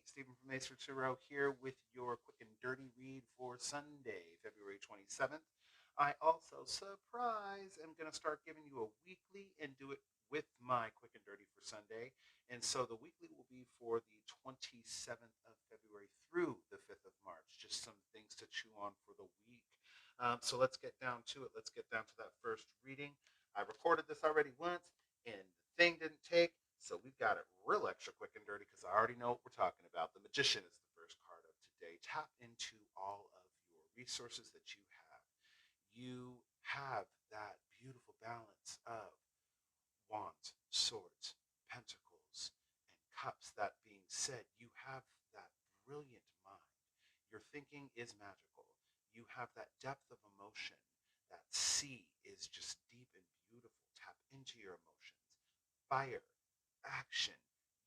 Stephen from Master Zero here with your quick and dirty read for Sunday, February 27th. I also, surprise, am going to start giving you a weekly and do it with my quick and dirty for Sunday. And so the weekly will be for the 27th of February through the 5th of March. Just some things to chew on for the week. So let's get down to it. Let's get down to that first reading. I recorded this already once, and the thing didn't take. So we've got it real extra quick and dirty because I already know what we're talking about. The Magician is the first card of today. Tap into all of your resources that you have. You have that beautiful balance of wands, swords, pentacles, and cups. That being said, you have that brilliant mind. Your thinking is magical. You have that depth of emotion. That sea is just deep and beautiful. Tap into your emotions. Fire. Action.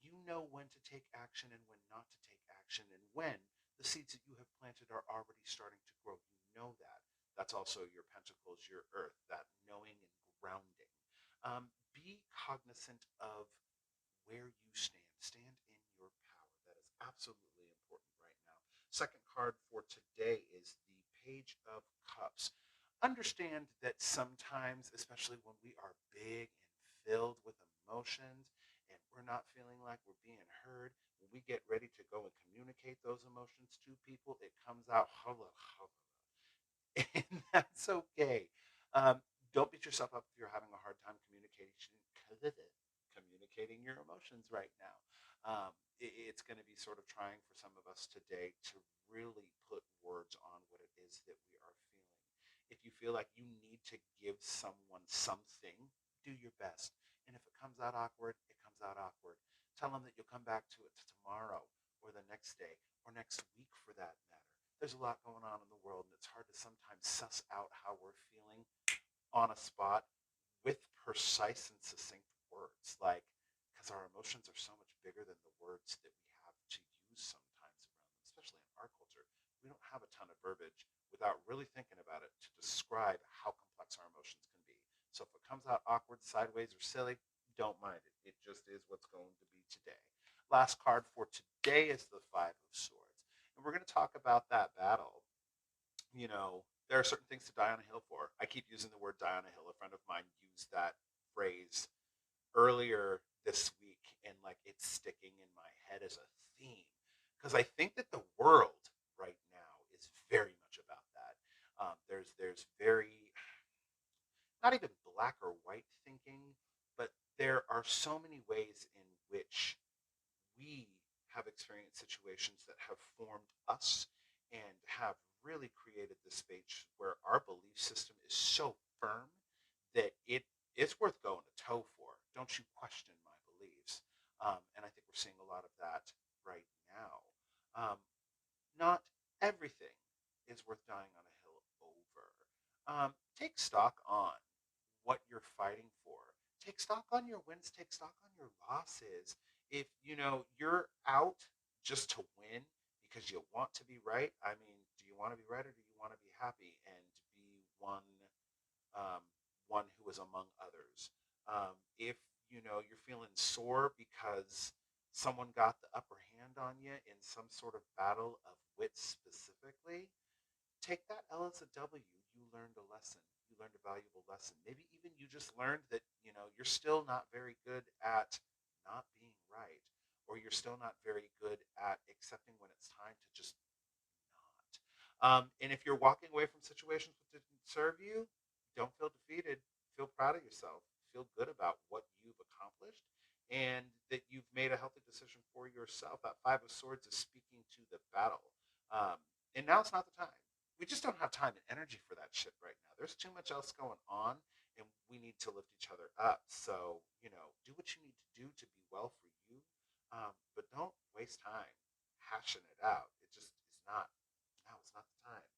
You know when to take action and when not to take action, and when the seeds that you have planted are already starting to grow. You know that. That's also your pentacles, your earth, that knowing and grounding. Be cognizant of where you stand. Stand in your power. That is absolutely important right now. Second card for today is the Page of Cups. Understand that sometimes, especially when we are big and filled with emotions, and we're not feeling like we're being heard, when we get ready to go and communicate those emotions to people, it comes out holla, holla. And that's okay. Um, don't beat yourself up if you're having a hard time communicating your emotions right now. It's going to be sort of trying for some of us today to really put words on what it is that we are feeling. If you feel like you need to give someone something, do your best. And if it comes out awkward, it comes out awkward. Tell them that you'll come back to it tomorrow or the next day or next week for that matter. There's a lot going on in the world, and it's hard to sometimes suss out how we're feeling on a spot with precise and succinct words. Like, because our emotions are so much bigger than the words that we have to use sometimes around them, especially in our culture. We don't have a ton of verbiage without really thinking about it to describe how complex our emotions can be. So if it comes out awkward, sideways, or silly, don't mind it. It just is what's going to be today. Last card for today is the Five of Swords. And we're going to talk about that battle. You know, there are certain things to die on a hill for. I keep using the word die on a hill. A friend of mine used that phrase earlier this week, and like it's sticking in my head as a theme because I think that the world right now is very much about that. There's very not even black or white thinking, but there are so many ways in which we have experienced situations that have formed us and have really created this space where our belief system is so firm that it's worth going to toe for. Don't you question my beliefs? And I think we're seeing a lot of that right now. Not everything is worth dying on a hill over. Take stock on what you're fighting for. Take stock on your wins. Take stock on your losses. If you're out just to win because you want to be right, I mean, do you want to be right or do you want to be happy and be um, one who is among others? If you're feeling sore because someone got the upper hand on you in some sort of battle of wits specifically, take that L as a W. You learned a lesson. You learned a valuable lesson. Maybe even you just learned that, you're still not very good at not being right, or you're still not very good at accepting when it's time to just not. And if you're walking away from situations that didn't serve you, don't feel defeated. Feel proud of yourself. Feel good about what you've accomplished and that you've made a healthy decision for yourself. That Five of Swords is speaking to the battle. And now it's not the time. We just don't have time and energy for that shit right now. There's too much else going on, and we need to lift each other up. So, do what you need to do to be well for you, but don't waste time hashing it out. It just is not. Now it's not the time.